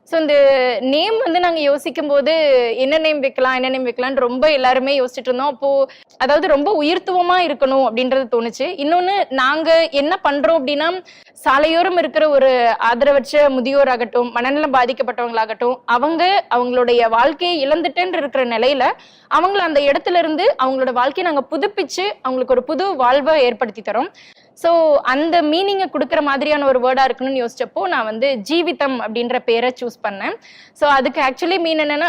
So இந்த name வந்து நாங்கள் யோசிக்கும் போது என்ன நேம் வைக்கலாம்னு ரொம்ப எல்லாருமே யோசிச்சுட்டு இருந்தோம். அப்போ அதாவது ரொம்ப உயிர்த்துவமா இருக்கணும் அப்படின்றது தோணுச்சு. இன்னொன்னு நாங்க என்ன பண்றோம் அப்படின்னா, சாலையோரம் இருக்கிற ஒரு ஆதரவற்ற முதியோர் ஆகட்டும், மனநலம் பாதிக்கப்பட்டவங்களாகட்டும், அவங்களுடைய வாழ்க்கையை இழந்துட்டேன்னு இருக்கிற நிலையில அவங்கள அந்த இடத்துல இருந்து அவங்களோட வாழ்க்கையை நாங்க புதுப்பிச்சு அவங்களுக்கு ஒரு புது வாழ்வை ஏற்படுத்தி தரோம். ஸோ அந்த மீனிங்கை கொடுக்குற மாதிரியான ஒரு வேர்டா இருக்கணும்னு யோசிச்சப்போ நான் வந்து ஜீவிதம் அப்படின்ற பேரை சூஸ் பண்ணேன். ஸோ அதுக்கு ஆக்சுவலி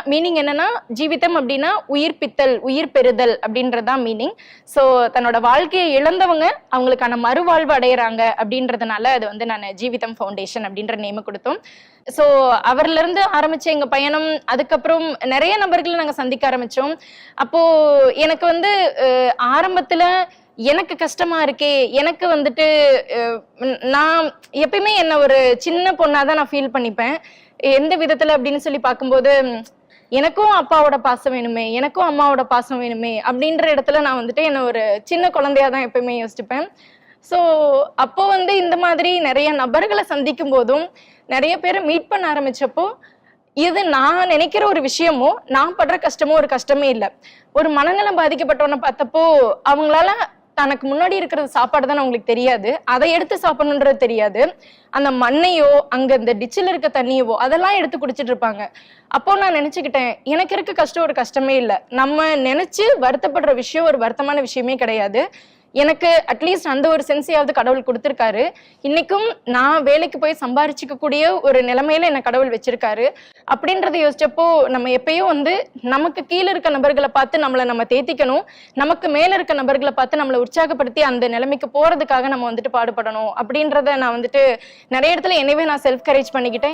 மீனிங் என்னன்னா ஜீவிதம் அப்படின்னா உயிர்ப்பித்தல், உயிர் பெறுதல் அப்படின்றதான் மீனிங். ஸோ தன்னோட வாழ்க்கையை இழந்தவங்க அவங்களுக்கான மறுவாழ்வு அடையிறாங்க அப்படின்றதுனால அது வந்து நான் ஜீவிதம் ஃபவுண்டேஷன் அப்படின்ற நேம் கொடுத்தோம். ஸோ அவர்ல இருந்து ஆரம்பிச்ச எங்க பயணம், அதுக்கப்புறம் நிறைய நபர்களை நாங்க சந்திக்க ஆரம்பிச்சோம். அப்போ எனக்கு வந்து ஆரம்பத்துல எனக்கு கஷ்டமா இருக்கே, எனக்கு வந்துட்டு நான் எப்பயுமே என்ன ஒரு சின்ன பொண்ணாதான் நான் ஃபீல் பண்ணிப்பேன். எந்த விதத்துல அப்படின்னு சொல்லி பார்க்கும்போது, எனக்கும் அப்பாவோட பாசம் வேணுமே, எனக்கும் அம்மாவோட பாசம் வேணுமே அப்படின்ற இடத்துல நான் வந்துட்டு என்ன ஒரு சின்ன குழந்தையாதான் எப்பயுமே யோசிச்சுப்பேன். ஸோ அப்போ வந்து இந்த மாதிரி நிறைய நபர்களை சந்திக்கும் போதும் நிறைய பேரை மீட் பண்ண ஆரம்பிச்சப்போ, இது நான் நினைக்கிற ஒரு விஷயமோ நான் படுற கஷ்டமோ ஒரு கஷ்டமே இல்லை. ஒரு மனநலம் பாதிக்கப்பட்டவனை பார்த்தப்போ அவங்களால தனக்கு முன்னாடி இருக்கிற சாப்பாடு தான் அவங்களுக்கு தெரியாது, அதை எடுத்து சாப்பிடணுன்றது தெரியாது. அந்த மண்ணையோ அங்க இந்த டிச்சில் இருக்க தண்ணியவோ அதெல்லாம் எடுத்து குடிச்சிட்டு இருப்பாங்க. அப்போ நான் நினைச்சுக்கிட்டேன், எனக்கு இருக்க கஷ்டம் ஒரு கஷ்டமே இல்லை. நம்ம நினைச்சு வருத்தப்படுற விஷயம் ஒரு வருத்தமான விஷயமே கிடையாது. எனக்கு அட்லீஸ்ட் அந்த ஒரு சென்ஸையாவது கடவுள் கொடுத்துருக்காரு. இன்னைக்கும் நான் வேலைக்கு போய் சம்பாரிச்சுக்கக்கூடிய ஒரு நிலைமையில என்ன கடவுள் வச்சிருக்காரு. அப்படின்றத யோசிச்சப்போ நம்ம எப்பயும் வந்து நமக்கு கீழே இருக்க நபர்களை பார்த்து நம்மளை நம்ம தேத்திக்கணும், நமக்கு மேல இருக்க நபர்களை பார்த்து நம்மளை உற்சாகப்படுத்தி அந்த நிலைமைக்கு போறதுக்காக நம்ம வந்துட்டு பாடுபடணும் அப்படின்றத நான் வந்துட்டு நிறைய இடத்துல என்னவே நான் செல்ஃப் கரேஜ் பண்ணிக்கிட்டேன்.